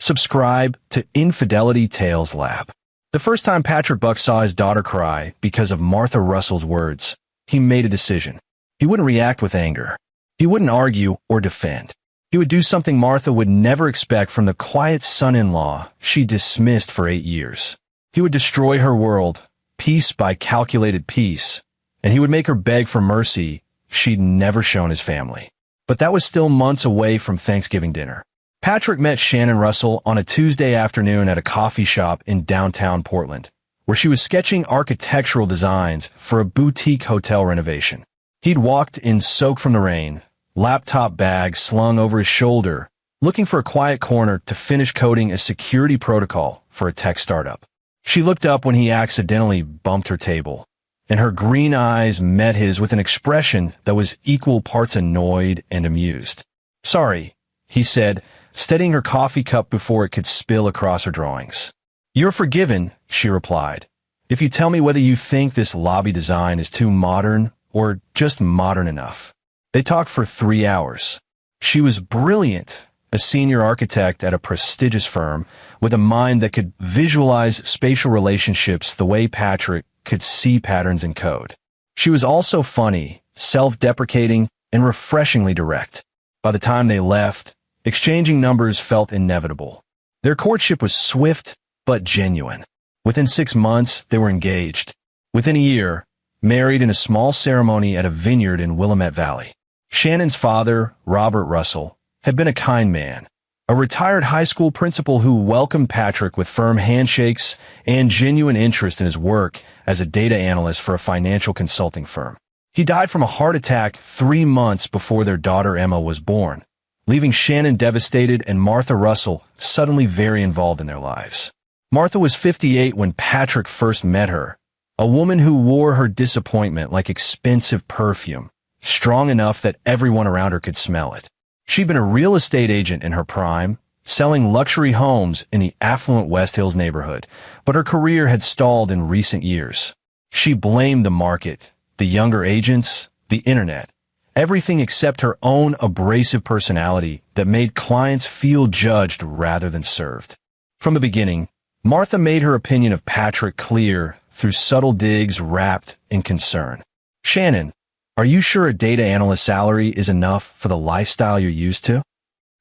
Subscribe to Infidelity Tales Lab. The first time Patrick Buck saw his daughter cry because of Martha Russell's words, he made a decision. He wouldn't react with anger. He wouldn't argue or defend. He would do something Martha would never expect from the quiet son-in-law she dismissed for 8 years. He would destroy her world, piece by calculated piece, and he would make her beg for mercy she'd never shown his family. But that was still months away from Thanksgiving dinner. Patrick met Shannon Russell on a Tuesday afternoon at a coffee shop in downtown Portland, where she was sketching architectural designs for a boutique hotel renovation. He'd walked in soaked from the rain, laptop bag slung over his shoulder, looking for a quiet corner to finish coding a security protocol for a tech startup. She looked up when he accidentally bumped her table, and her green eyes met his with an expression that was equal parts annoyed and amused. "Sorry," he said, steadying her coffee cup before it could spill across her drawings. "You're forgiven," she replied, "if you tell me whether you think this lobby design is too modern or just modern enough." They talked for 3 hours. She was brilliant, a senior architect at a prestigious firm with a mind that could visualize spatial relationships the way Patrick could see patterns in code. She was also funny, self-deprecating, and refreshingly direct. By the time they left, exchanging numbers felt inevitable. Their courtship was swift but genuine. Within 6 months, they were engaged. Within a year, married in a small ceremony at a vineyard in Willamette Valley. Shannon's father, Robert Russell, had been a kind man, a retired high school principal who welcomed Patrick with firm handshakes and genuine interest in his work as a data analyst for a financial consulting firm. He died from a heart attack 3 months before their daughter Emma was born, leaving Shannon devastated and Martha Russell suddenly very involved in their lives. Martha was 58 when Patrick first met her, a woman who wore her disappointment like expensive perfume, strong enough that everyone around her could smell it. She'd been a real estate agent in her prime, selling luxury homes in the affluent West Hills neighborhood, but her career had stalled in recent years. She blamed the market, the younger agents, the internet, everything except her own abrasive personality that made clients feel judged rather than served. From the beginning, Martha made her opinion of Patrick clear through subtle digs wrapped in concern. "Shannon, are you sure a data analyst salary is enough for the lifestyle you're used to?"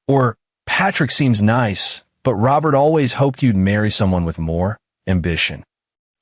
Or, "Patrick seems nice, but Robert always hoped you'd marry someone with more ambition."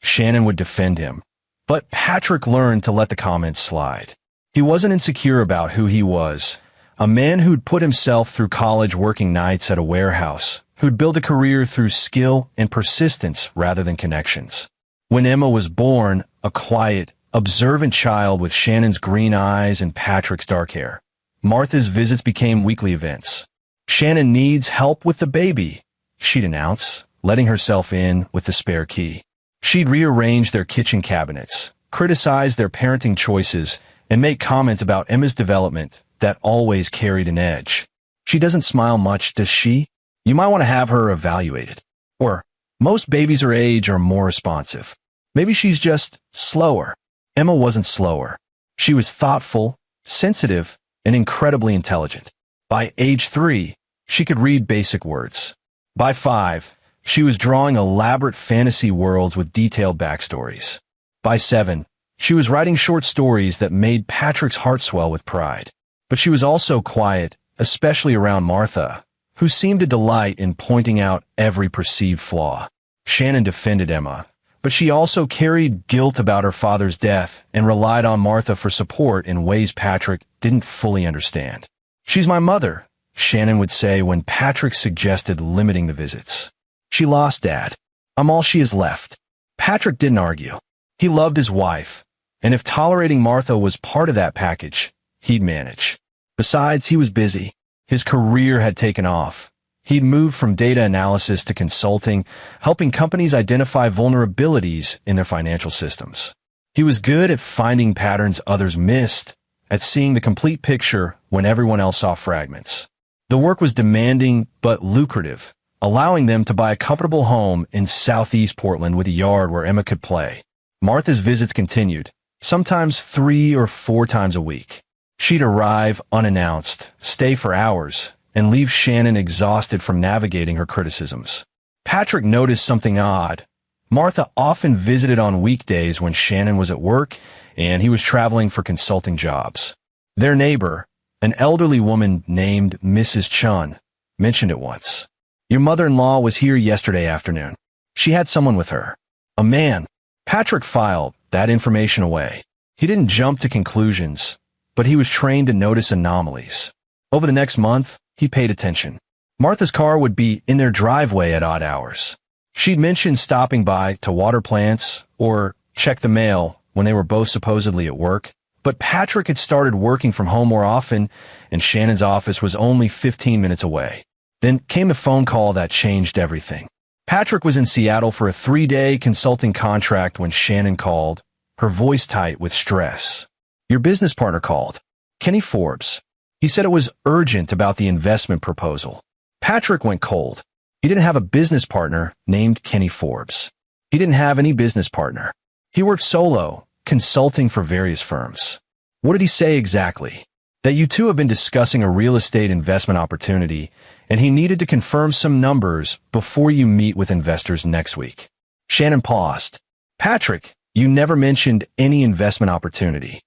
Shannon would defend him, but Patrick learned to let the comments slide. He wasn't insecure about who he was, a man who'd put himself through college working nights at a warehouse, who'd built a career through skill and persistence rather than connections. When Emma was born, a quiet, observant child with Shannon's green eyes and Patrick's dark hair, Martha's visits became weekly events. "Shannon needs help with the baby," she'd announce, letting herself in with the spare key. She'd rearrange their kitchen cabinets, criticize their parenting choices, and make comments about Emma's development that always carried an edge. "She doesn't smile much, does she? You might want to have her evaluated." Or, "Most babies her age are more responsive. Maybe she's just slower." Emma wasn't slower. She was thoughtful, sensitive, and incredibly intelligent. By age 3, she could read basic words. By 5, she was drawing elaborate fantasy worlds with detailed backstories. By 7, she was writing short stories that made Patrick's heart swell with pride. But she was also quiet, especially around Martha, who seemed to delight in pointing out every perceived flaw. Shannon defended Emma, but she also carried guilt about her father's death and relied on Martha for support in ways Patrick didn't fully understand. "She's my mother," Shannon would say when Patrick suggested limiting the visits. "She lost Dad. I'm all she has left." Patrick didn't argue. He loved his wife, and if tolerating Martha was part of that package, he'd manage. Besides, he was busy. His career had taken off. He'd moved from data analysis to consulting, helping companies identify vulnerabilities in their financial systems. He was good at finding patterns others missed, at seeing the complete picture when everyone else saw fragments. The work was demanding but lucrative, allowing them to buy a comfortable home in southeast Portland with a yard where Emma could play. Martha's visits continued, sometimes 3 or 4 times a week. She'd arrive unannounced, stay for hours, and leave Shannon exhausted from navigating her criticisms. Patrick noticed something odd. Martha often visited on weekdays when Shannon was at work and he was traveling for consulting jobs. Their neighbor, an elderly woman named Mrs. Chun, mentioned it once. "Your mother-in-law was here yesterday afternoon. She had someone with her. A man." Patrick filed that information away. He didn't jump to conclusions, but he was trained to notice anomalies. Over the next month, he paid attention. Martha's car would be in their driveway at odd hours. She'd mentioned stopping by to water plants or check the mail when they were both supposedly at work. But Patrick had started working from home more often, and Shannon's office was only 15 minutes away. Then came a phone call that changed everything. Patrick was in Seattle for a 3-day consulting contract when Shannon called, her voice tight with stress. "Your business partner called. Kenny Forbes. He said it was urgent about the investment proposal." Patrick went cold. He didn't have a business partner named Kenny Forbes. He didn't have any business partner. He worked solo, consulting for various firms. What did he say exactly? That you two have been discussing a real estate investment opportunity, and he needed to confirm some numbers before you meet with investors next week. Shannon paused. "Patrick, you never mentioned any investment opportunity."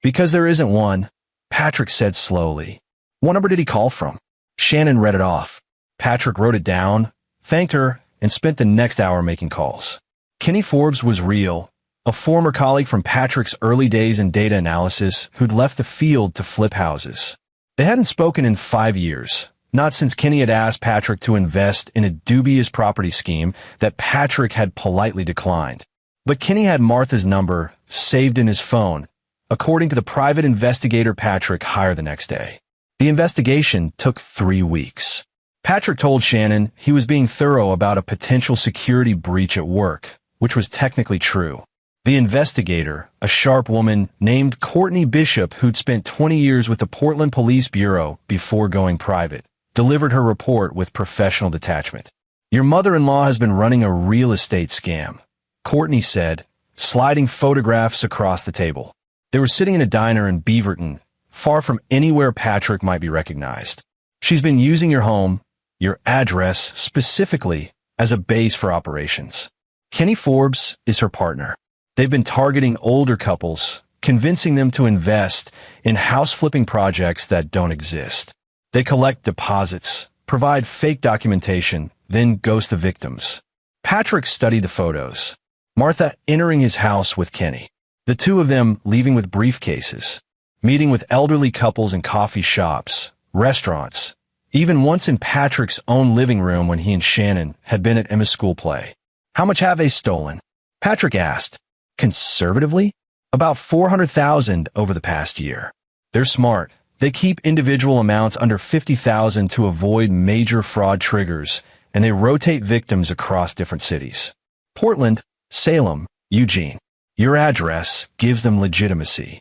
"Because there isn't one," Patrick said slowly. "What number did he call from?" Shannon read it off. Patrick wrote it down, thanked her, and spent the next hour making calls. Kenny Forbes was real. A former colleague from Patrick's early days in data analysis who'd left the field to flip houses. They hadn't spoken in 5 years, not since Kenny had asked Patrick to invest in a dubious property scheme that Patrick had politely declined. But Kenny had Martha's number saved in his phone, according to the private investigator Patrick hired the next day. The investigation took 3 weeks. Patrick told Shannon he was being thorough about a potential security breach at work, which was technically true. The investigator, a sharp woman named Courtney Bishop who'd spent 20 years with the Portland Police Bureau before going private, delivered her report with professional detachment. "Your mother-in-law has been running a real estate scam," Courtney said, sliding photographs across the table. They were sitting in a diner in Beaverton, far from anywhere Patrick might be recognized. "She's been using your home, your address specifically, as a base for operations. Kenny Forbes is her partner. They've been targeting older couples, convincing them to invest in house-flipping projects that don't exist. They collect deposits, provide fake documentation, then ghost the victims." Patrick studied the photos. Martha entering his house with Kenny. The two of them leaving with briefcases, meeting with elderly couples in coffee shops, restaurants, even once in Patrick's own living room when he and Shannon had been at Emma's school play. "How much have they stolen?" Patrick asked. "Conservatively? About $400,000 over the past year. They're smart. They keep individual amounts under $50,000 to avoid major fraud triggers, and they rotate victims across different cities. Portland, Salem, Eugene. Your address gives them legitimacy.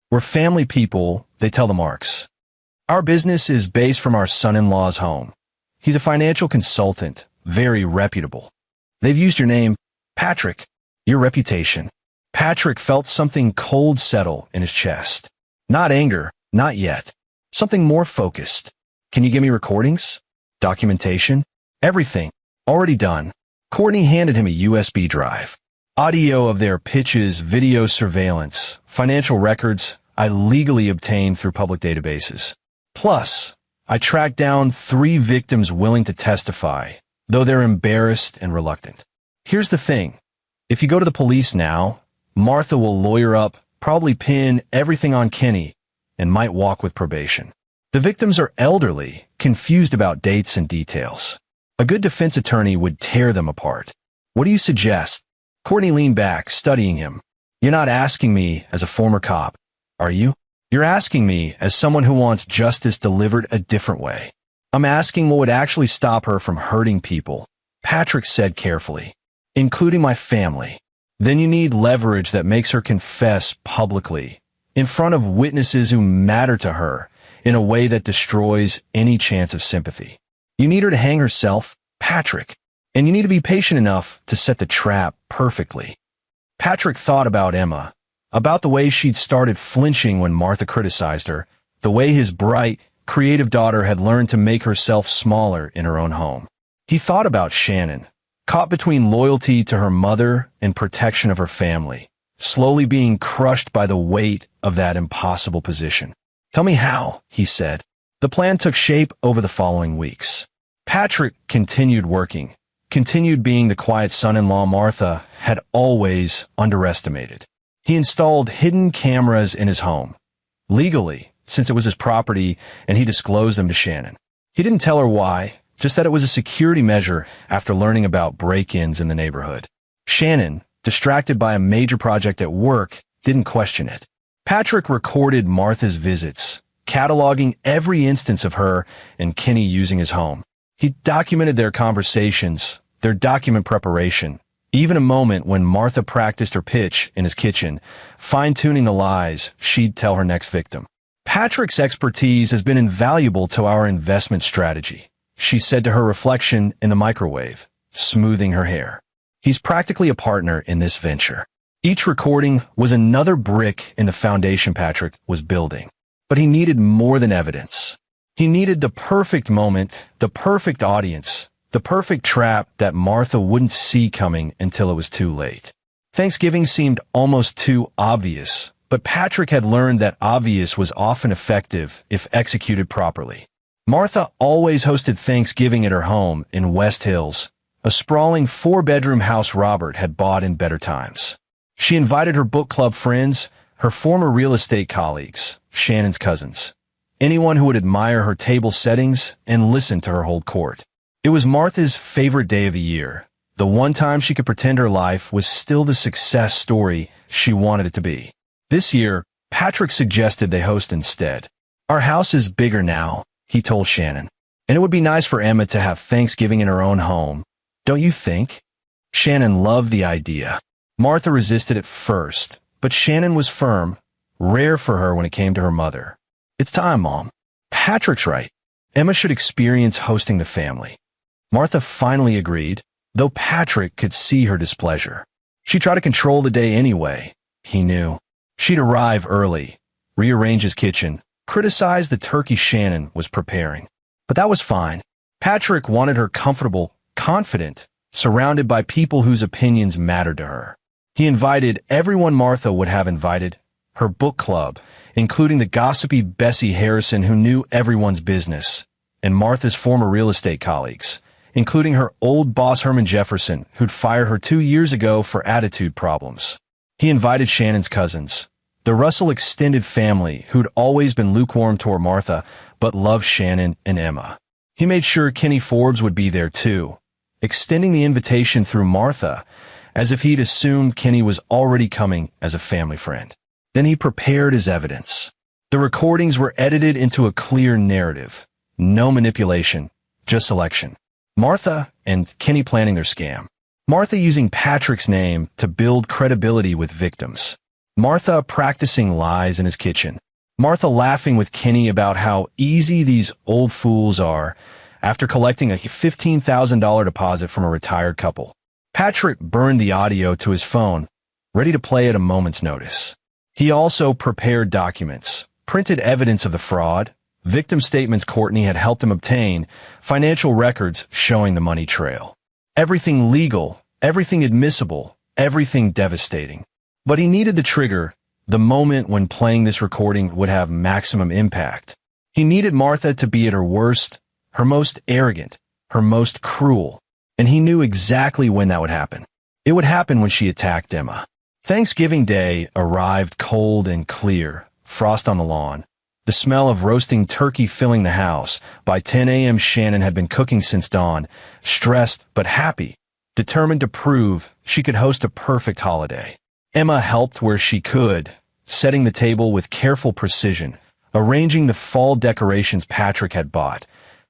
We're family people, they tell the marks. Our business is based from our son-in-law's home. He's a financial consultant, very reputable. They've used your name, Patrick, your reputation." Patrick felt something cold settle in his chest. Not anger, not yet. Something more focused. "Can you give me recordings? Documentation? Everything. Already done." Courtney handed him a USB drive. "Audio of their pitches, video surveillance, financial records I legally obtained through public databases. Plus, I tracked down 3 victims willing to testify, though they're embarrassed and reluctant. Here's the thing. If you go to the police now, Martha will lawyer up, probably pin everything on Kenny, and might walk with probation. The victims are elderly, confused about dates and details. A good defense attorney would tear them apart. What do you suggest?" Courtney leaned back, studying him. "You're not asking me as a former cop, are you? You're asking me as someone who wants justice delivered a different way. I'm asking what would actually stop her from hurting people," Patrick said carefully, "including my family. Then you need leverage that makes her confess publicly, in front of witnesses who matter to her, in a way that destroys any chance of sympathy. You need her to hang herself, Patrick, and you need to be patient enough to set the trap perfectly." Patrick thought about Emma, about the way she'd started flinching when Martha criticized her, the way his bright, creative daughter had learned to make herself smaller in her own home. He thought about Shannon, caught between loyalty to her mother and protection of her family, slowly being crushed by the weight of that impossible position. "Tell me how," he said. The plan took shape over the following weeks. Patrick continued working, continued being the quiet son-in-law Martha had always underestimated. He installed hidden cameras in his home, legally, since it was his property, and he disclosed them to Shannon. He didn't tell her why, just that it was a security measure after learning about break-ins in the neighborhood. Shannon, distracted by a major project at work, didn't question it. Patrick recorded Martha's visits, cataloging every instance of her and Kenny using his home. He documented their conversations, their document preparation, even a moment when Martha practiced her pitch in his kitchen, fine-tuning the lies she'd tell her next victim. "Patrick's expertise has been invaluable to our investment strategy," she said to her reflection in the microwave, smoothing her hair. "He's practically a partner in this venture." Each recording was another brick in the foundation Patrick was building. But he needed more than evidence. He needed the perfect moment, the perfect audience, the perfect trap that Martha wouldn't see coming until it was too late. Thanksgiving seemed almost too obvious, but Patrick had learned that obvious was often effective if executed properly. Martha always hosted Thanksgiving at her home in West Hills, a sprawling 4-bedroom house Robert had bought in better times. She invited her book club friends, her former real estate colleagues, Shannon's cousins, anyone who would admire her table settings and listen to her hold court. It was Martha's favorite day of the year, the one time she could pretend her life was still the success story she wanted it to be. This year, Patrick suggested they host instead. "Our house is bigger now," he told Shannon, "and it would be nice for Emma to have Thanksgiving in her own home. Don't you think?" Shannon loved the idea. Martha resisted at first, but Shannon was firm, rare for her when it came to her mother. "It's time, Mom. Patrick's right. Emma should experience hosting the family." Martha finally agreed, though Patrick could see her displeasure. She'd try to control the day anyway, he knew. She'd arrive early, rearrange his kitchen, criticize the turkey Shannon was preparing. But that was fine. Patrick wanted her comfortable, confident, surrounded by people whose opinions mattered to her. He invited everyone Martha would have invited, her book club, including the gossipy Bessie Harrison who knew everyone's business, and Martha's former real estate colleagues, including her old boss Herman Jefferson, who'd fired her 2 years ago for attitude problems. He invited Shannon's cousins, the Russell extended family who'd always been lukewarm toward Martha, but loved Shannon and Emma. He made sure Kenny Forbes would be there too, extending the invitation through Martha, as if he'd assumed Kenny was already coming as a family friend. Then he prepared his evidence. The recordings were edited into a clear narrative. No manipulation, just selection. Martha and Kenny planning their scam. Martha using Patrick's name to build credibility with victims. Martha practicing lies in his kitchen. Martha laughing with Kenny about how easy these old fools are after collecting a $15,000 deposit from a retired couple. Patrick burned the audio to his phone, ready to play at a moment's notice. He also prepared documents, printed evidence of the fraud, victim statements Courtney had helped him obtain, financial records showing the money trail. Everything legal, everything admissible, everything devastating. But he needed the trigger, the moment when playing this recording would have maximum impact. He needed Martha to be at her worst, her most arrogant, her most cruel. And he knew exactly when that would happen. It would happen when she attacked Emma. Thanksgiving Day arrived cold and clear, frost on the lawn, the smell of roasting turkey filling the house. By 10 a.m. Shannon had been cooking since dawn, stressed but happy, determined to prove she could host a perfect holiday. Emma helped where she could, setting the table with careful precision, arranging the fall decorations Patrick had bought,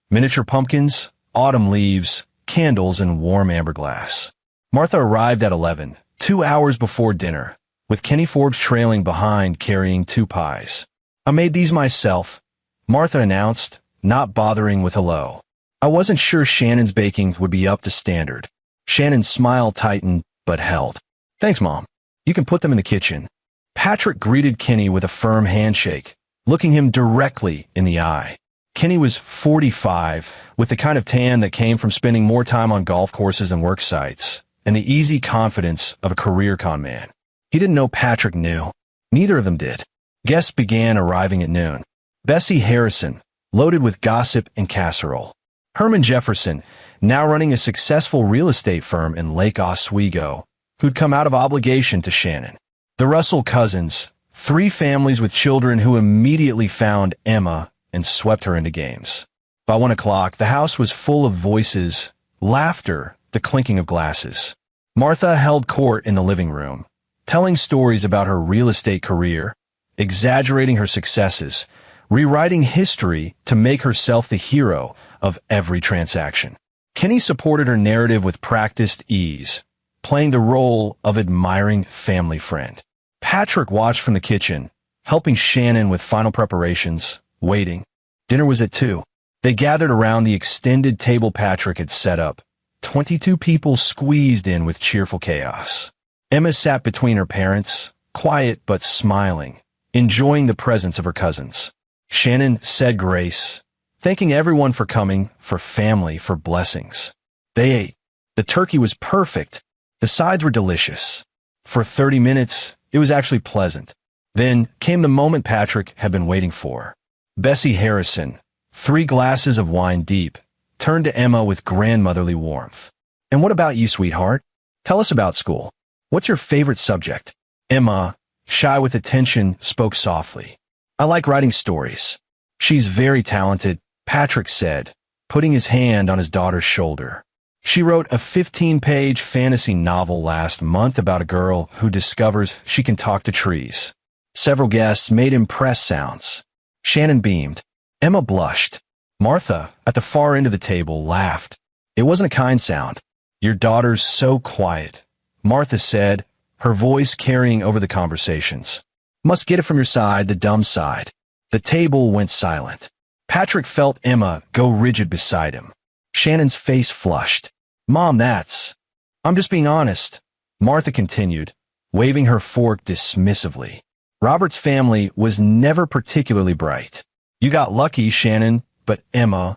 miniature pumpkins, autumn leaves, candles, and warm amber glass. Martha arrived at 11, 2 hours before dinner, with Kenny Forbes trailing behind carrying 2 pies. "I made these myself," Martha announced, not bothering with hello. "I wasn't sure Shannon's baking would be up to standard." Shannon's smile tightened, but held. "Thanks, Mom. You can put them in the kitchen." Patrick greeted Kenny with a firm handshake, looking him directly in the eye. Kenny was 45, with the kind of tan that came from spending more time on golf courses and work sites, and the easy confidence of a career con man. He didn't know Patrick knew. Neither of them did. Guests began arriving at noon. Bessie Harrison, loaded with gossip and casserole. Herman Jefferson, now running a successful real estate firm in Lake Oswego, who'd come out of obligation to Shannon. The Russell cousins, 3 families with children who immediately found Emma and swept her into games. By 1 o'clock, the house was full of voices, laughter, the clinking of glasses. Martha held court in the living room, telling stories about her real estate career, exaggerating her successes, rewriting history to make herself the hero of every transaction. Kenny supported her narrative with practiced ease, playing the role of admiring family friend. Patrick watched from the kitchen, helping Shannon with final preparations, waiting. Dinner was at 2. They gathered around the extended table Patrick had set up. 22 people squeezed in with cheerful chaos. Emma sat between her parents, quiet but smiling, enjoying the presence of her cousins. Shannon said grace, thanking everyone for coming, for family, for blessings. They ate. The turkey was perfect. The sides were delicious. For 30 minutes, it was actually pleasant. Then came the moment Patrick had been waiting for. Bessie Harrison, 3 glasses of wine deep, turned to Emma with grandmotherly warmth. "And what about you, sweetheart? Tell us about school. What's your favorite subject?" Emma, shy with attention, spoke softly. "I like writing stories." "She's very talented," Patrick said, putting his hand on his daughter's shoulder. "She wrote a 15-page fantasy novel last month about a girl who discovers she can talk to trees." Several guests made impressed sounds. Shannon beamed. Emma blushed. Martha, at the far end of the table, laughed. It wasn't a kind sound. "Your daughter's so quiet," Martha said, her voice carrying over the conversations. "Must get it from your side, the dumb side." The table went silent. Patrick felt Emma go rigid beside him. Shannon's face flushed. "Mom, I'm just being honest," Martha continued, waving her fork dismissively. "Robert's family was never particularly bright. You got lucky, Shannon, but Emma,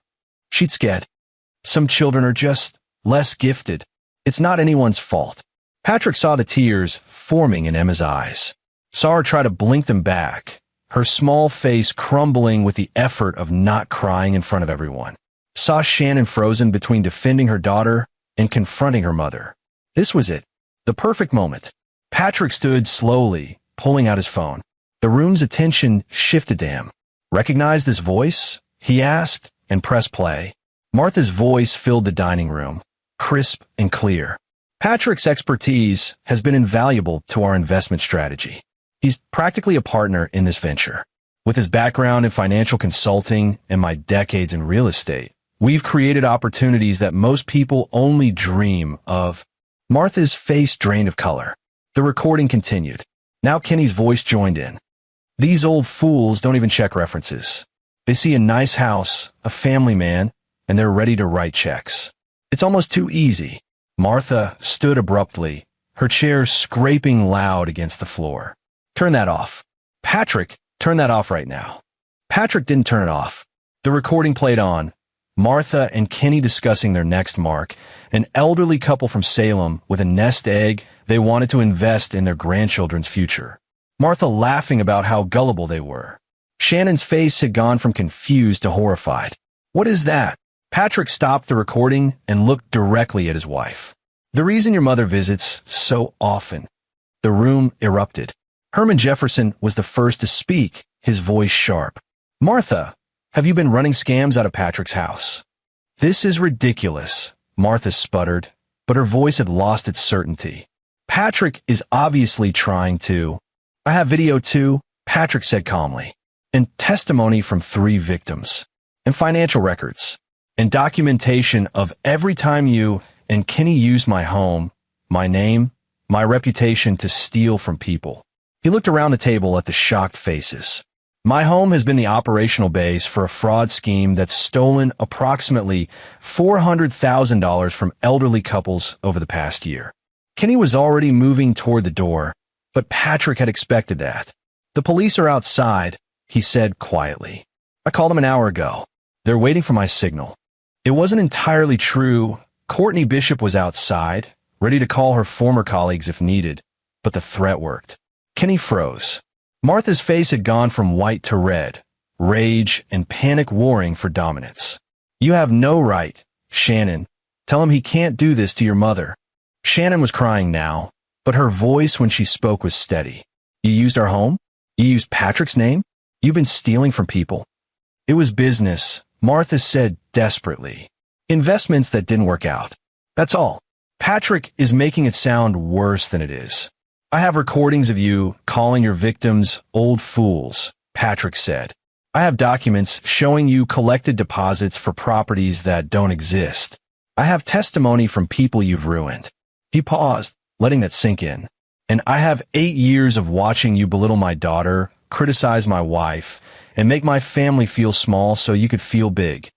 she'd get. Some children are just less gifted. It's not anyone's fault." Patrick saw the tears forming in Emma's eyes. Saw her try to blink them back, her small face crumbling with the effort of not crying in front of everyone. Saw Shannon frozen between defending her daughter and confronting her mother. This was it, the perfect moment. Patrick stood slowly, pulling out his phone. The room's attention shifted to him. "Recognize this voice?" he asked, and pressed play. Martha's voice filled the dining room, crisp and clear. Patrick's expertise has been invaluable to our investment strategy. He's practically a partner in this venture. With his background in financial consulting and my decades in real estate, we've created opportunities that most people only dream of. Martha's face drained of color. The recording continued. Now Kenny's voice joined in. "These old fools don't even check references. They see a nice house, a family man, and they're ready to write checks. It's almost too easy." Martha stood abruptly, her chair scraping loud against the floor. "Turn that off. Patrick, turn that off right now." Patrick didn't turn it off. The recording played on. Martha and Kenny discussing their next mark, an elderly couple from Salem with a nest egg they wanted to invest in their grandchildren's future. Martha laughing about how gullible they were. Shannon's face had gone from confused to horrified. "What is that?" Patrick stopped the recording and looked directly at his wife. "The reason your mother visits so often." The room erupted. Herman Jefferson was the first to speak, his voice sharp. "Martha, have you been running scams out of Patrick's house?" "This is ridiculous," Martha sputtered, but her voice had lost its certainty. "Patrick is obviously trying to." "I have video too," Patrick said calmly, "and testimony from 3 victims, and financial records, and documentation of every time you and Kenny used my home, my name, my reputation to steal from people." He looked around the table at the shocked faces. "My home has been the operational base for a fraud scheme that's stolen approximately $400,000 from elderly couples over the past year." Kenny was already moving toward the door, but Patrick had expected that. "The police are outside," he said quietly. "I called them an hour ago." They're waiting for my signal. It wasn't entirely true. Courtney Bishop was outside, ready to call her former colleagues if needed, but the threat worked. Kenny froze. Martha's face had gone from white to red, rage and panic warring for dominance. You have no right, Shannon. Tell him he can't do this to your mother. Shannon was crying now, but her voice when she spoke was steady. You used our home? You used Patrick's name? You've been stealing from people. It was business, Martha said desperately. Investments that didn't work out. That's all. Patrick is making it sound worse than it is. I have recordings of you calling your victims old fools, Patrick said. I have documents showing you collected deposits for properties that don't exist. I have testimony from people you've ruined. He paused, letting that sink in. And I have 8 years of watching you belittle my daughter, criticize my wife, and make my family feel small so you could feel big.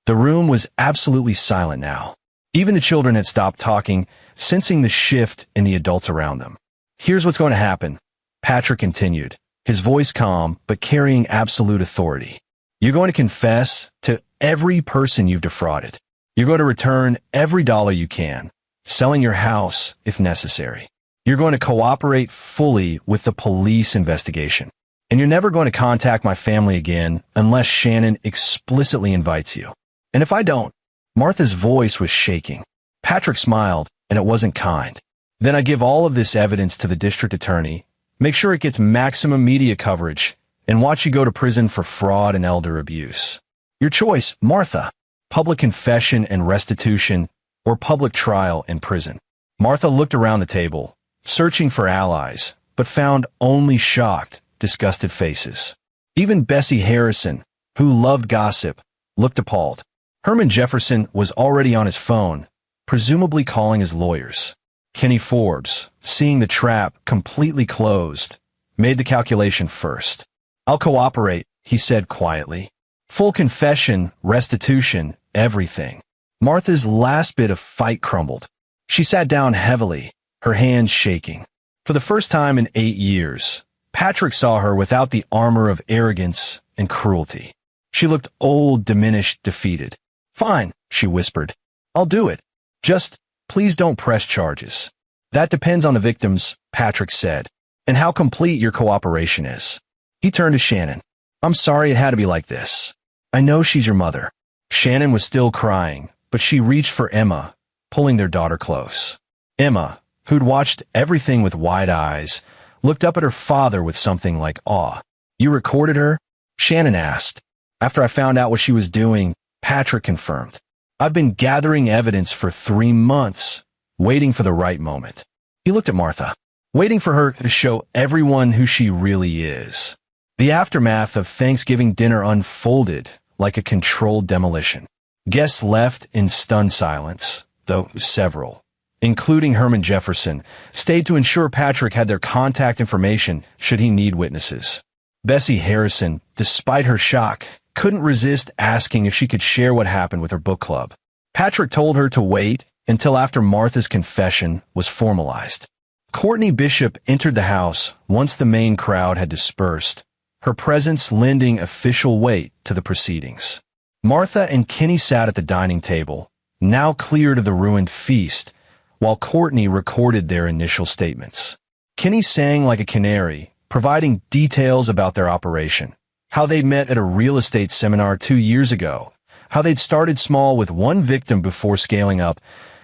The room was absolutely silent now. Even the children had stopped talking, sensing the shift in the adults around them. Here's what's going to happen, Patrick continued, his voice calm but carrying absolute authority. You're going to confess to every person you've defrauded. You're going to return every dollar you can, selling your house if necessary. You're going to cooperate fully with the police investigation. And you're never going to contact my family again unless Shannon explicitly invites you. And if I don't, Martha's voice was shaking. Patrick smiled, and it wasn't kind. Then I give all of this evidence to the district attorney, make sure it gets maximum media coverage, and watch you go to prison for fraud and elder abuse. Your choice, Martha. Public confession and restitution, or public trial in prison. Martha looked around the table, searching for allies, but found only shocked, disgusted faces. Even Bessie Harrison, who loved gossip, looked appalled. Herman Jefferson was already on his phone, presumably calling his lawyers. Kenny Forbes, seeing the trap completely closed, made the calculation first. I'll cooperate, he said quietly. Full confession, restitution, everything. Martha's last bit of fight crumbled. She sat down heavily, her hands shaking. For the first time in 8 years, Patrick saw her without the armor of arrogance and cruelty. She looked old, diminished, defeated. Fine, she whispered. I'll do it. Just, please don't press charges. That depends on the victims, Patrick said, and how complete your cooperation is. He turned to Shannon. I'm sorry it had to be like this. I know she's your mother. Shannon was still crying, but she reached for Emma, pulling their daughter close. Emma, who'd watched everything with wide eyes, looked up at her father with something like awe. You recorded her? Shannon asked. After I found out what she was doing, Patrick confirmed. I've been gathering evidence for 3 months, waiting for the right moment. He looked at Martha, waiting for her to show everyone who she really is. The aftermath of Thanksgiving dinner unfolded like a controlled demolition. Guests left in stunned silence, though several, including Herman Jefferson, stayed to ensure Patrick had their contact information should he need witnesses. Bessie Harrison, despite her shock, couldn't resist asking if she could share what happened with her book club. Patrick told her to wait until after Martha's confession was formalized. Courtney Bishop entered the house once the main crowd had dispersed, her presence lending official weight to the proceedings. Martha and Kenny sat at the dining table, now cleared of the ruined feast, while Courtney recorded their initial statements. Kenny sang like a canary, providing details about their operation, how they'd met at a real estate seminar 2 years ago, how they'd started small with one victim before scaling up,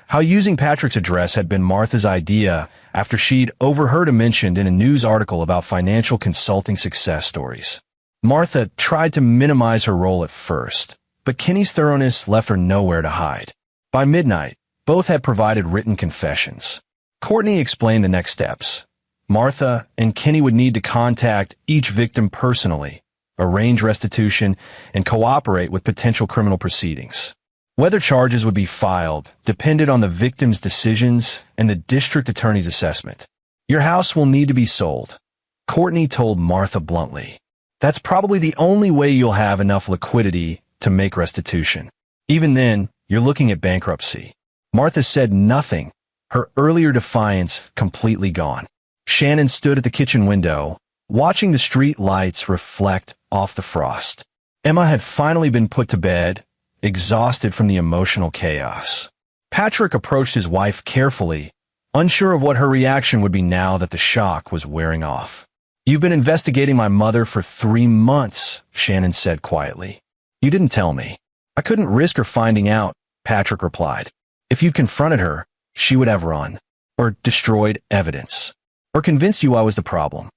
how using Patrick's address had been Martha's idea after she'd overheard him mentioned in a news article about financial consulting success stories. Martha tried to minimize her role at first, but Kenny's thoroughness left her nowhere to hide. By midnight, both had provided written confessions. Courtney explained the next steps. Martha and Kenny would need to contact each victim personally, arrange restitution, and cooperate with potential criminal proceedings. Whether charges would be filed depended on the victim's decisions and the district attorney's assessment. Your house will need to be sold, Courtney told Martha bluntly. That's probably the only way you'll have enough liquidity to make restitution. Even then, you're looking at bankruptcy. Martha said nothing, her earlier defiance completely gone. Shannon stood at the kitchen window, watching the street lights reflect off the frost. Emma had finally been put to bed, exhausted from the emotional chaos. Patrick approached his wife carefully, unsure of what her reaction would be now that the shock was wearing off. "You've been investigating my mother for 3 months," Shannon said quietly. "You didn't tell me." "I couldn't risk her finding out," Patrick replied. "If you'd confronted her, she would have run, or destroyed evidence, or convinced you I was the problem."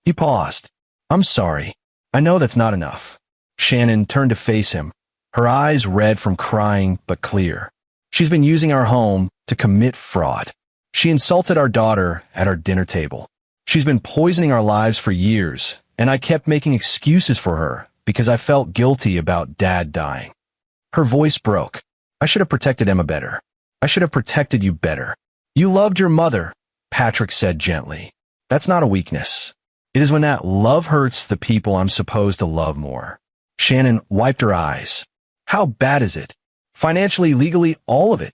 He paused. "I'm sorry. I know that's not enough." Shannon turned to face him, her eyes red from crying but clear. "She's been using our home to commit fraud. She insulted our daughter at our dinner table. She's been poisoning our lives for years, and I kept making excuses for her because I felt guilty about Dad dying." Her voice broke. "I should have protected Emma better. I should have protected you better." "You loved your mother," Patrick said gently. "That's not a weakness. It is when that love hurts the people I'm supposed to love more." Shannon wiped her eyes. "How bad is it? Financially, legally, all of it?"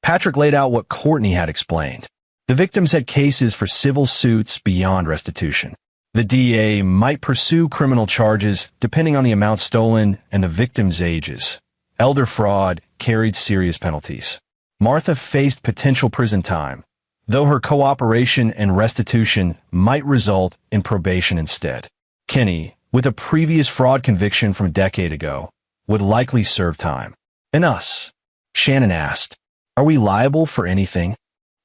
Patrick laid out what Courtney had explained. The victims had cases for civil suits beyond restitution. The DA might pursue criminal charges depending on the amount stolen and the victims' ages. Elder fraud carried serious penalties. Martha faced potential prison time, though her cooperation and restitution might result in probation instead. Kenny, with a previous fraud conviction from a decade ago, would likely serve time. "And us?" Shannon asked. "Are we liable for anything?"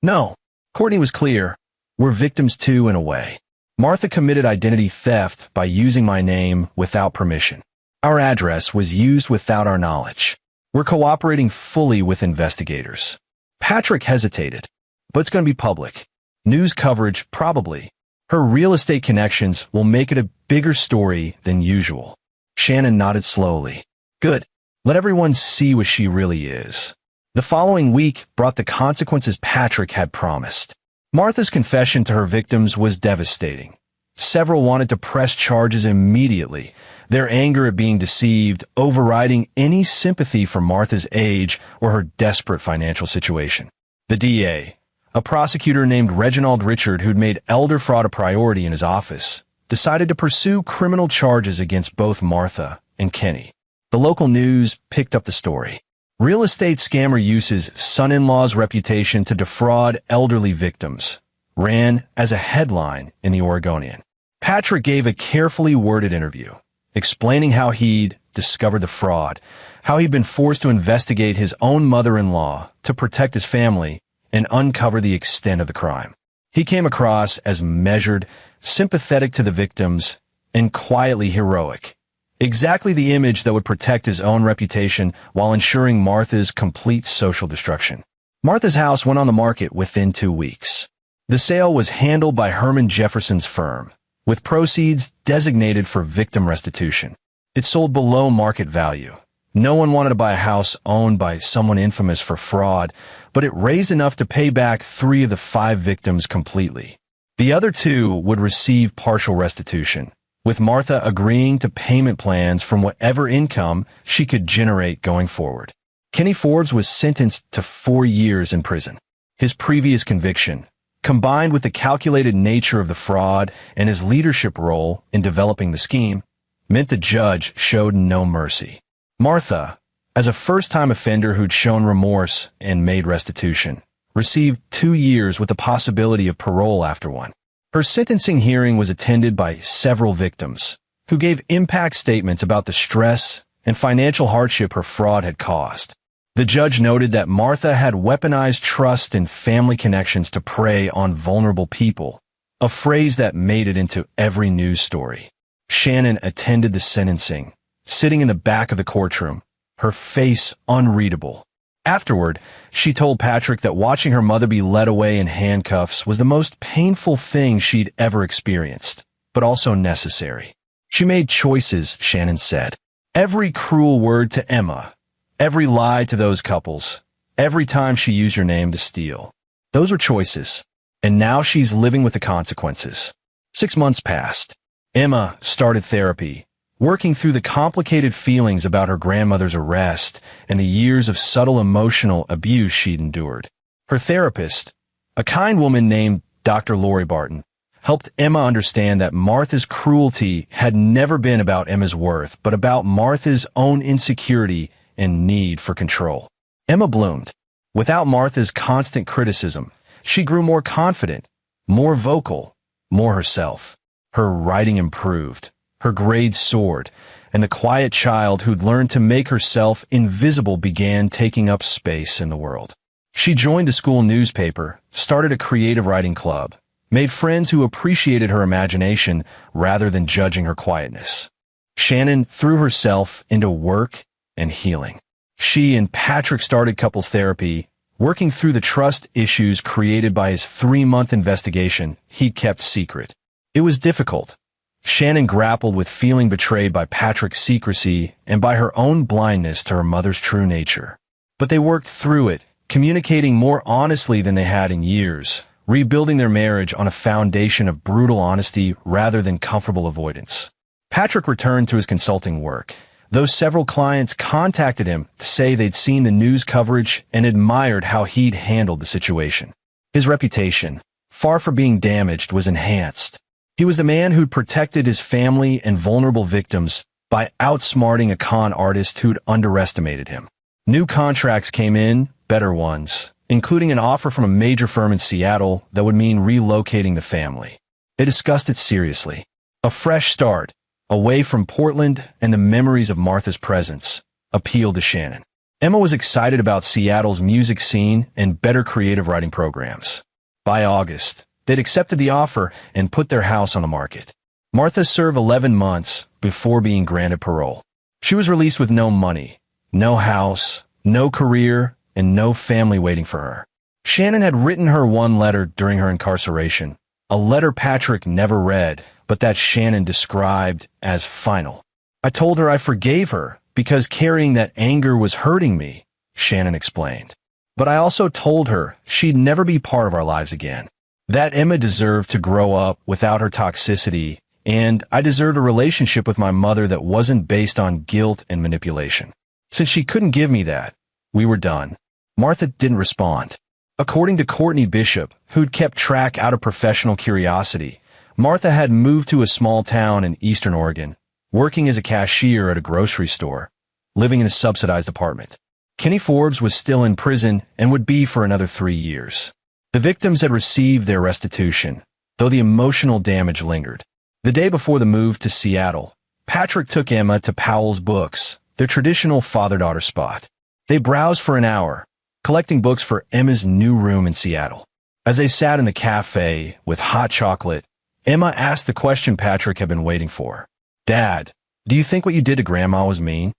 "No." Courtney was clear. "We're victims too, in a way. Martha committed identity theft by using my name without permission. Our address was used without our knowledge. We're cooperating fully with investigators." Patrick hesitated. "But it's going to be public. News coverage, probably. Her real estate connections will make it a bigger story than usual." Shannon nodded slowly. "Good. Let everyone see what she really is." The following week brought the consequences Patrick had promised. Martha's confession to her victims was devastating. Several wanted to press charges immediately, their anger at being deceived overriding any sympathy for Martha's age or her desperate financial situation. The DA, a prosecutor named Reginald Richard who'd made elder fraud a priority in his office, decided to pursue criminal charges against both Martha and Kenny. The local news picked up the story. Real estate scammer uses son-in-law's reputation to defraud elderly victims, ran as a headline in the Oregonian. Patrick gave a carefully worded interview, explaining how he'd discovered the fraud, how he'd been forced to investigate his own mother-in-law to protect his family and uncover the extent of the crime. He came across as measured, sympathetic to the victims, and quietly heroic. Exactly the image that would protect his own reputation while ensuring Martha's complete social destruction. Martha's house went on the market within 2 weeks. The sale was handled by Herman Jefferson's firm, with proceeds designated for victim restitution. It sold below market value. No one wanted to buy a house owned by someone infamous for fraud, but it raised enough to pay back 3 of the 5 victims completely. The other 2 would receive partial restitution, with Martha agreeing to payment plans from whatever income she could generate going forward. Kenny Forbes was sentenced to 4 years in prison. His previous conviction, combined with the calculated nature of the fraud and his leadership role in developing the scheme, meant the judge showed no mercy. Martha, as a first-time offender who'd shown remorse and made restitution, received 2 years with the possibility of parole after one. Her sentencing hearing was attended by several victims, who gave impact statements about the stress and financial hardship her fraud had caused. The judge noted that Martha had weaponized trust and family connections to prey on vulnerable people, a phrase that made it into every news story. Shannon attended the sentencing, sitting in the back of the courtroom, her face unreadable. Afterward, she told Patrick that watching her mother be led away in handcuffs was the most painful thing she'd ever experienced, but also necessary. She made choices, Shannon said. Every cruel word to Emma, every lie to those couples, every time she used your name to steal. Those were choices, and now she's living with the consequences. 6 months passed. Emma started therapy, working through the complicated feelings about her grandmother's arrest and the years of subtle emotional abuse she'd endured. Her therapist, a kind woman named Dr. Lori Barton, helped Emma understand that Martha's cruelty had never been about Emma's worth, but about Martha's own insecurity and need for control. Emma bloomed. Without Martha's constant criticism, she grew more confident, more vocal, more herself. Her writing improved, her grades soared, and the quiet child who'd learned to make herself invisible began taking up space in the world. She joined the school newspaper, started a creative writing club, made friends who appreciated her imagination rather than judging her quietness. Shannon threw herself into work and healing. She and Patrick started couples therapy, working through the trust issues created by his 3-month investigation he'd kept secret. It was difficult. Shannon grappled with feeling betrayed by Patrick's secrecy and by her own blindness to her mother's true nature. But they worked through it, communicating more honestly than they had in years, rebuilding their marriage on a foundation of brutal honesty rather than comfortable avoidance. Patrick returned to his consulting work, though several clients contacted him to say they'd seen the news coverage and admired how he'd handled the situation. His reputation, far from being damaged, was enhanced. He was the man who'd protected his family and vulnerable victims by outsmarting a con artist who'd underestimated him. New contracts came in, better ones, including an offer from a major firm in Seattle that would mean relocating the family. They discussed it seriously. A fresh start, away from Portland and the memories of Martha's presence, appealed to Shannon. Emma was excited about Seattle's music scene and better creative writing programs. By August, they'd accepted the offer and put their house on the market. Martha served 11 months before being granted parole. She was released with no money, no house, no career, and no family waiting for her. Shannon had written her one letter during her incarceration, a letter Patrick never read, but that Shannon described as final. "I told her I forgave her because carrying that anger was hurting me," Shannon explained. "But I also told her she'd never be part of our lives again. That Emma deserved to grow up without her toxicity, and I deserved a relationship with my mother that wasn't based on guilt and manipulation. Since she couldn't give me that, we were done." Martha didn't respond. According to Courtney Bishop, who'd kept track out of professional curiosity, Martha had moved to a small town in eastern Oregon, working as a cashier at a grocery store, living in a subsidized apartment. Kenny Forbes was still in prison and would be for another 3 years. The victims had received their restitution, though the emotional damage lingered. The day before the move to Seattle, Patrick took Emma to Powell's Books, their traditional father-daughter spot. They browsed for an hour, collecting books for Emma's new room in Seattle. As they sat in the cafe with hot chocolate, Emma asked the question Patrick had been waiting for. "Dad, do you think what you did to Grandma was mean?"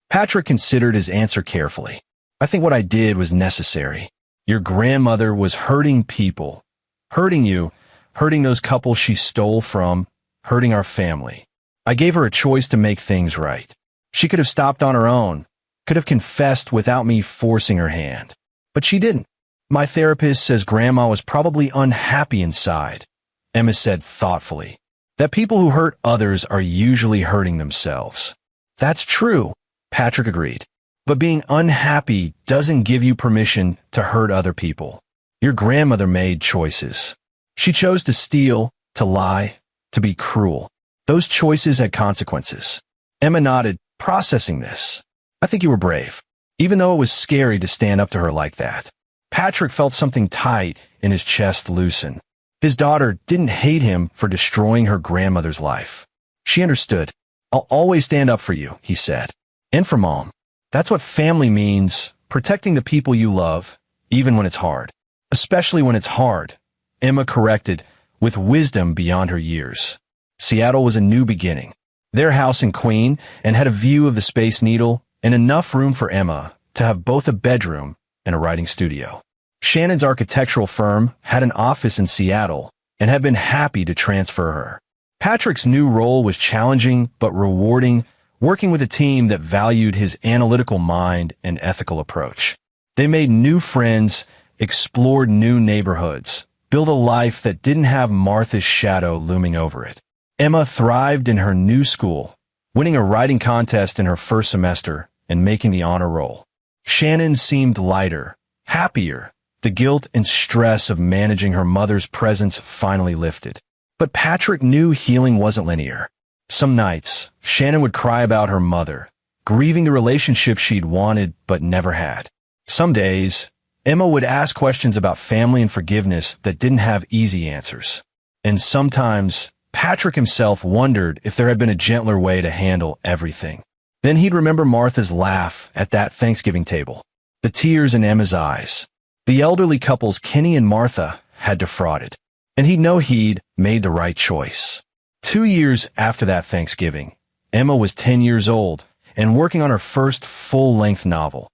Patrick considered his answer carefully. "I think what I did was necessary. Your grandmother was hurting people. Hurting you, hurting those couples she stole from, hurting our family. I gave her a choice to make things right. She could have stopped on her own, could have confessed without me forcing her hand. But she didn't. My therapist says Grandma was probably unhappy inside," Emma said thoughtfully. "That people who hurt others are usually hurting themselves." "That's true," Patrick agreed. "But being unhappy doesn't give you permission to hurt other people. Your grandmother made choices. She chose to steal, to lie, to be cruel. Those choices had consequences." Emma nodded, processing this. "I think you were brave, even though it was scary to stand up to her like that." Patrick felt something tight in his chest loosen. His daughter didn't hate him for destroying her grandmother's life. She understood. "I'll always stand up for you," he said. "And for Mom. That's what family means, protecting the people you love, even when it's hard." "Especially when it's hard," Emma corrected, with wisdom beyond her years. Seattle was a new beginning. Their house in Queen and had a view of the Space Needle and enough room for Emma to have both a bedroom and a writing studio. Shannon's architectural firm had an office in Seattle and had been happy to transfer her. Patrick's new role was challenging but rewarding, working with a team that valued his analytical mind and ethical approach. They made new friends, explored new neighborhoods, built a life that didn't have Martha's shadow looming over it. Emma thrived in her new school, winning a writing contest in her first semester and making the honor roll. Shannon seemed lighter, happier. The guilt and stress of managing her mother's presence finally lifted. But Patrick knew healing wasn't linear. Some nights, Shannon would cry about her mother, grieving the relationship she'd wanted but never had. Some days, Emma would ask questions about family and forgiveness that didn't have easy answers. And sometimes, Patrick himself wondered if there had been a gentler way to handle everything. Then he'd remember Martha's laugh at that Thanksgiving table, the tears in Emma's eyes. The elderly couples Kenny and Martha had defrauded, and he'd know he'd made the right choice. 2 years after that Thanksgiving, Emma was 10 years old and working on her first full-length novel,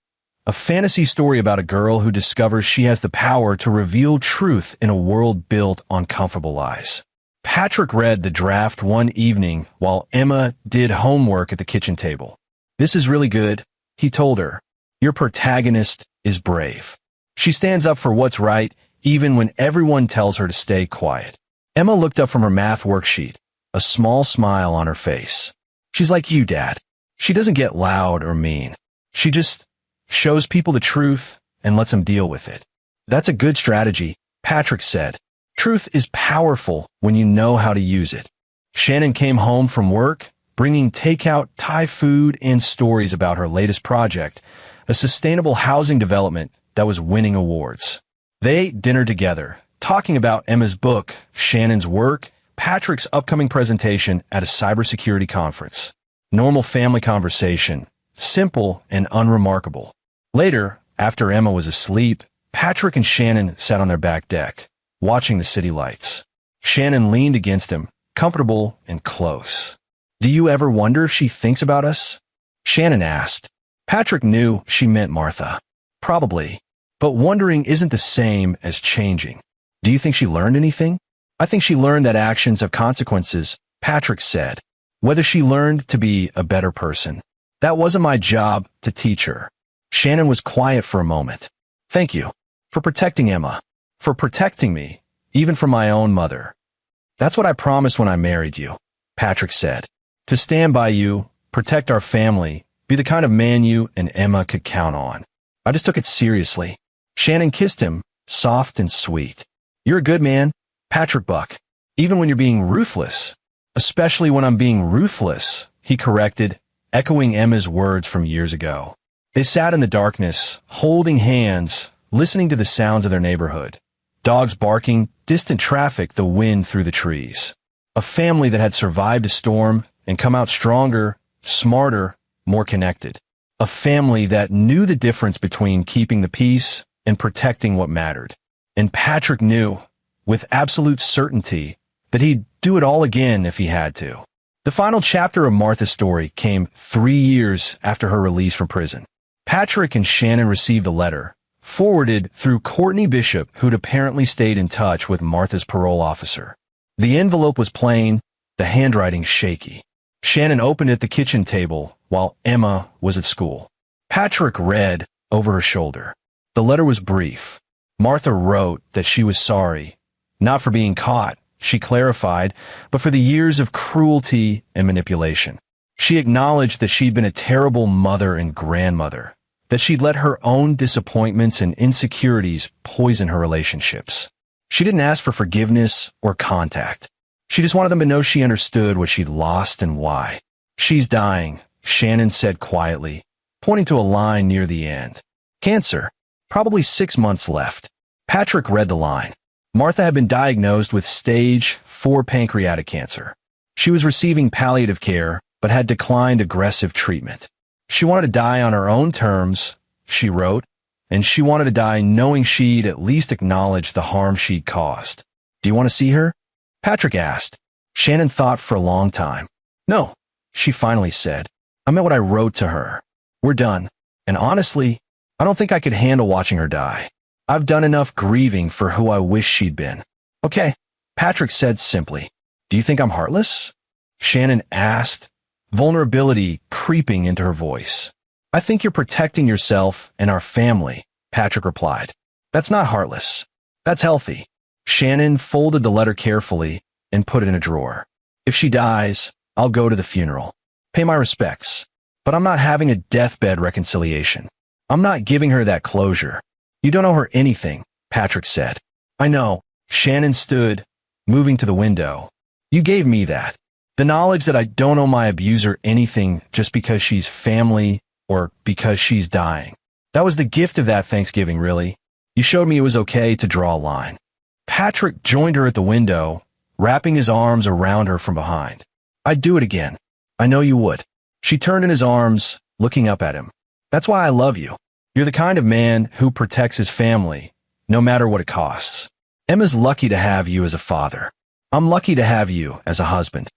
a fantasy story about a girl who discovers she has the power to reveal truth in a world built on comfortable lies. Patrick read the draft one evening while Emma did homework at the kitchen table. "This is really good," he told her. "Your protagonist is brave. She stands up for what's right, even when everyone tells her to stay quiet." Emma looked up from her math worksheet, a small smile on her face. "She's like you, Dad. She doesn't get loud or mean. She just shows people the truth and lets them deal with it." "That's a good strategy," Patrick said. "Truth is powerful when you know how to use it." Shannon came home from work, bringing takeout Thai food and stories about her latest project, a sustainable housing development that was winning awards. They ate dinner together, talking about Emma's book, Shannon's work, Patrick's upcoming presentation at a cybersecurity conference. Normal family conversation, simple and unremarkable. Later, after Emma was asleep, Patrick and Shannon sat on their back deck, watching the city lights. Shannon leaned against him, comfortable and close. "Do you ever wonder if she thinks about us?" Shannon asked. Patrick knew she meant Martha. "Probably. But wondering isn't the same as changing." "Do you think she learned anything?" "I think she learned that actions have consequences," Patrick said. "Whether she learned to be a better person. That wasn't my job to teach her." Shannon was quiet for a moment. "Thank you. For protecting Emma. For protecting me, even from my own mother." "That's what I promised when I married you," Patrick said. "To stand by you, protect our family, be the kind of man you and Emma could count on." "I just took it seriously." Shannon kissed him, soft and sweet. "You're a good man, Patrick Buck, even when you're being ruthless." "Especially when I'm being ruthless," he corrected, echoing Emma's words from years ago. They sat in the darkness, holding hands, listening to the sounds of their neighborhood. Dogs barking, distant traffic, the wind through the trees. A family that had survived a storm and come out stronger, smarter, more connected. A family that knew the difference between keeping the peace and protecting what mattered. And Patrick knew, with absolute certainty, that he'd do it all again if he had to. The final chapter of Martha's story came 3 years after her release from prison. Patrick and Shannon received a letter, forwarded through Courtney Bishop, who'd apparently stayed in touch with Martha's parole officer. The envelope was plain, the handwriting shaky. Shannon opened it at the kitchen table while Emma was at school. Patrick read over her shoulder. The letter was brief. Martha wrote that she was sorry, not for being caught, she clarified, but for the years of cruelty and manipulation. She acknowledged that she'd been a terrible mother and grandmother, that she'd let her own disappointments and insecurities poison her relationships. She didn't ask for forgiveness or contact. She just wanted them to know she understood what she'd lost and why. "She's dying," Shannon said quietly, pointing to a line near the end. "Cancer. Probably 6 months left." Patrick read the line. Martha had been diagnosed with stage 4 pancreatic cancer. She was receiving palliative care, but had declined aggressive treatment. She wanted to die on her own terms, she wrote, and she wanted to die knowing she'd at least acknowledged the harm she'd caused. "Do you want to see her?" Patrick asked. Shannon thought for a long time. "No," she finally said. "I meant what I wrote to her. We're done. And honestly, I don't think I could handle watching her die. I've done enough grieving for who I wish she'd been." "Okay," Patrick said simply. "Do you think I'm heartless?" Shannon asked, vulnerability creeping into her voice. "I think you're protecting yourself and our family," Patrick replied. "That's not heartless. That's healthy." Shannon folded the letter carefully and put it in a drawer. "If she dies, I'll go to the funeral. Pay my respects. But I'm not having a deathbed reconciliation. I'm not giving her that closure." "You don't owe her anything," Patrick said. "I know." Shannon stood, moving to the window, You gave me that. The knowledge that I don't owe my abuser anything just because she's family or because she's dying. That was the gift of that Thanksgiving, really. You showed me it was okay to draw a line. Patrick joined her at the window, wrapping his arms around her from behind. I'd do it again. I know you would. She turned in his arms, looking up at him. That's why I love you. You're the kind of man who protects his family, no matter what it costs. Emma's lucky to have you as a father. I'm lucky to have you as a husband.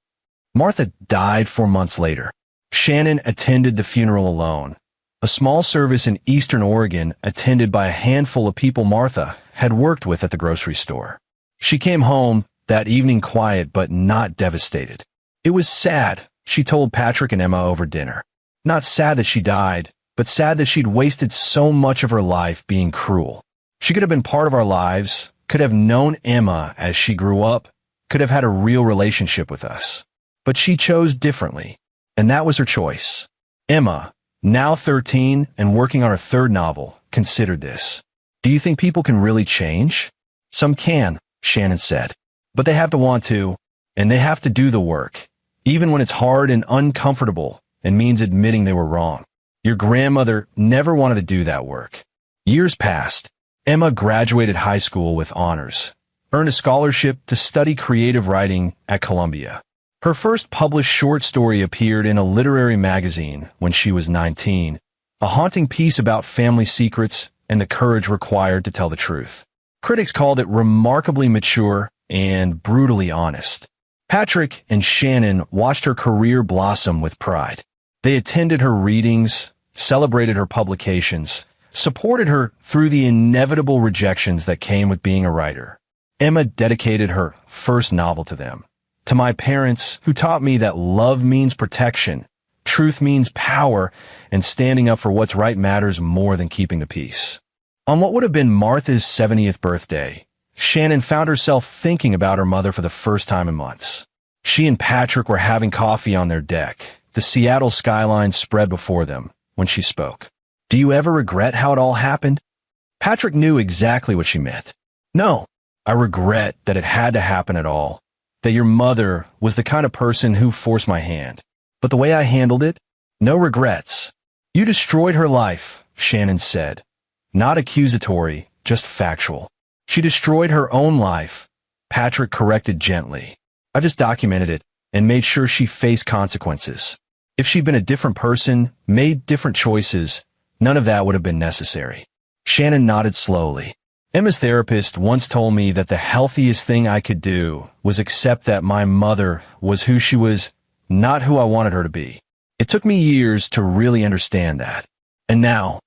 Martha died 4 months later. Shannon attended the funeral alone. A small service in Eastern Oregon attended by a handful of people Martha had worked with at the grocery store. She came home that evening quiet but not devastated. It was sad, she told Patrick and Emma over dinner. Not sad that she died, but sad that she'd wasted so much of her life being cruel. She could have been part of our lives, could have known Emma as she grew up, could have had a real relationship with us. But she chose differently, and that was her choice. Emma, now 13 and working on her third novel, considered this. Do you think people can really change? Some can, Shannon said. But they have to want to, and they have to do the work, even when it's hard and uncomfortable and means admitting they were wrong. Your grandmother never wanted to do that work. Years passed. Emma graduated high school with honors, earned a scholarship to study creative writing at Columbia. Her first published short story appeared in a literary magazine when she was 19, a haunting piece about family secrets and the courage required to tell the truth. Critics called it remarkably mature and brutally honest. Patrick and Shannon watched her career blossom with pride. They attended her readings, celebrated her publications, supported her through the inevitable rejections that came with being a writer. Emma dedicated her first novel to them. To my parents, who taught me that love means protection, truth means power, and standing up for what's right matters more than keeping the peace. On what would have been Martha's 70th birthday, Shannon found herself thinking about her mother for the first time in months. She and Patrick were having coffee on their deck, the Seattle skyline spread before them, when she spoke. Do you ever regret how it all happened? Patrick knew exactly what she meant. No, I regret that it had to happen at all. That your mother was the kind of person who forced my hand. But the way I handled it, no regrets. You destroyed her life, Shannon said. Not accusatory, just factual. She destroyed her own life, Patrick corrected gently. I just documented it and made sure she faced consequences. If she'd been a different person, made different choices, none of that would have been necessary. Shannon nodded slowly. Emma's therapist once told me that the healthiest thing I could do was accept that my mother was who she was, not who I wanted her to be. It took me years to really understand that. And now?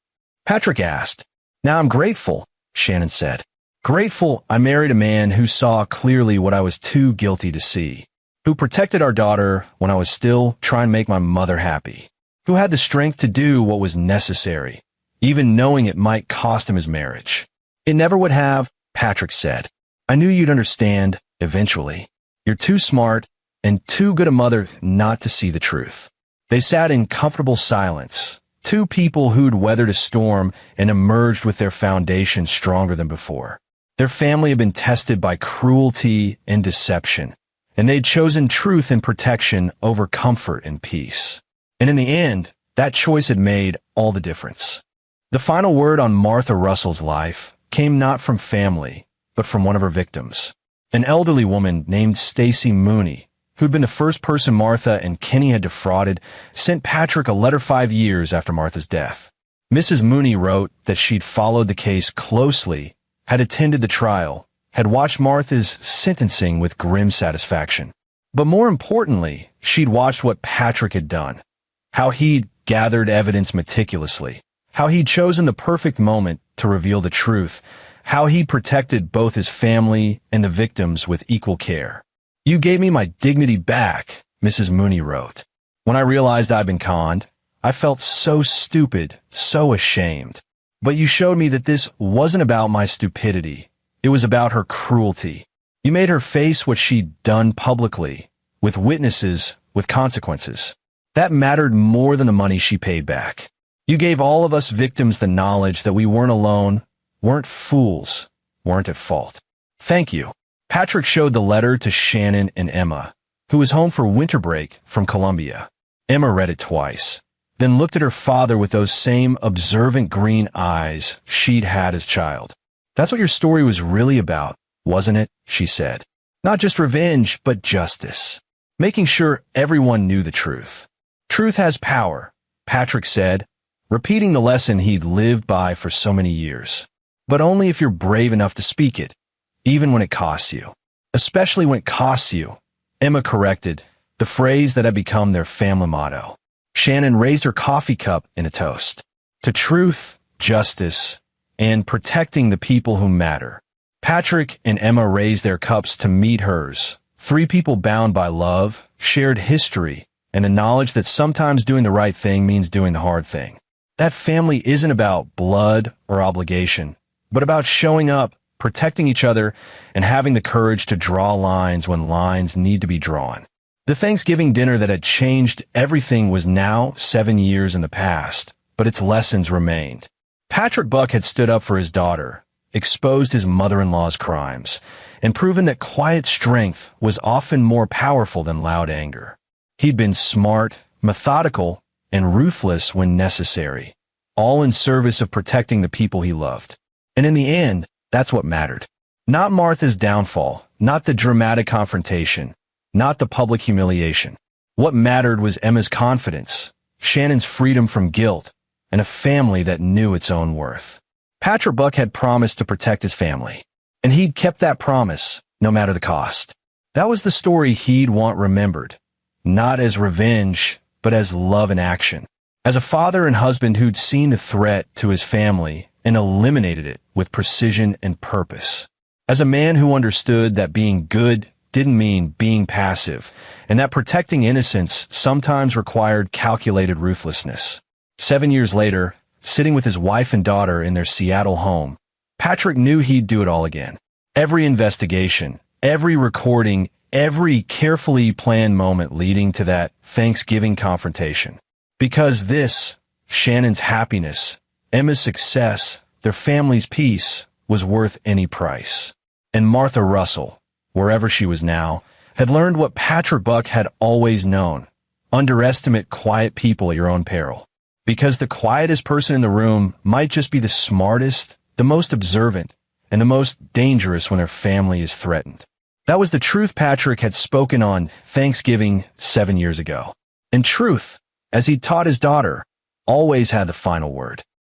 Patrick asked. Now I'm grateful, Shannon said. Grateful I married a man who saw clearly what I was too guilty to see, who protected our daughter when I was still trying to make my mother happy, who had the strength to do what was necessary, even knowing it might cost him his marriage. It never would have, Patrick said. I knew you'd understand, eventually. You're too smart and too good a mother not to see the truth. They sat in comfortable silence, two people who'd weathered a storm and emerged with their foundation stronger than before. Their family had been tested by cruelty and deception, and they'd chosen truth and protection over comfort and peace. And in the end, that choice had made all the difference. The final word on Martha Russell's life came not from family, but from one of her victims, an elderly woman named Stacy Mooney, who'd been the first person Martha and Kenny had defrauded, sent Patrick a letter 5 years after Martha's death. Mrs. Mooney wrote that she'd followed the case closely, had attended the trial, had watched Martha's sentencing with grim satisfaction. But more importantly, she'd watched what Patrick had done, how he'd gathered evidence meticulously, how he'd chosen the perfect moment to reveal the truth, how he protected both his family and the victims with equal care. You gave me my dignity back, Mrs. Mooney wrote. When I realized I'd been conned, I felt so stupid, so ashamed. But you showed me that this wasn't about my stupidity. It was about her cruelty. You made her face what she'd done publicly, with witnesses, with consequences. That mattered more than the money she paid back. You gave all of us victims the knowledge that we weren't alone, weren't fools, weren't at fault. Thank you. Patrick showed the letter to Shannon and Emma, who was home for winter break from Colombia. Emma read it twice, then looked at her father with those same observant green eyes she'd had as a child. "That's what your story was really about, wasn't it?" she said. "Not just revenge, but justice. Making sure everyone knew the truth." "Truth has power," Patrick said, repeating the lesson he'd lived by for so many years. "But only if you're brave enough to speak it, even when it costs you." "Especially when it costs you," Emma corrected, the phrase that had become their family motto. Shannon raised her coffee cup in a toast. To truth, justice, and protecting the people who matter. Patrick and Emma raised their cups to meet hers. Three people bound by love, shared history, and the knowledge that sometimes doing the right thing means doing the hard thing. That family isn't about blood or obligation, but about showing up, protecting each other, and having the courage to draw lines when lines need to be drawn. The Thanksgiving dinner that had changed everything was now 7 years in the past, but its lessons remained. Patrick Buck had stood up for his daughter, exposed his mother-in-law's crimes, and proven that quiet strength was often more powerful than loud anger. He'd been smart, methodical, and ruthless when necessary, all in service of protecting the people he loved. And in the end, that's what mattered. Not Martha's downfall, not the dramatic confrontation, not the public humiliation. What mattered was Emma's confidence, Shannon's freedom from guilt, and a family that knew its own worth. Patrick Buck had promised to protect his family, and he'd kept that promise, no matter the cost. That was the story he'd want remembered, not as revenge, but as love in action. As a father and husband who'd seen the threat to his family and eliminated it with precision and purpose. As a man who understood that being good didn't mean being passive, and that protecting innocence sometimes required calculated ruthlessness. 7 years later, sitting with his wife and daughter in their Seattle home, Patrick knew he'd do it all again. Every investigation, every recording, every carefully planned moment leading to that Thanksgiving confrontation. Because this, Shannon's happiness, Emma's success, their family's peace, was worth any price. And Martha Russell, wherever she was now, had learned what Patrick Buck had always known: underestimate quiet people at your own peril. Because the quietest person in the room might just be the smartest, the most observant, and the most dangerous when their family is threatened. That was the truth Patrick had spoken on Thanksgiving 7 years ago. And truth, as he taught his daughter, always had the final word.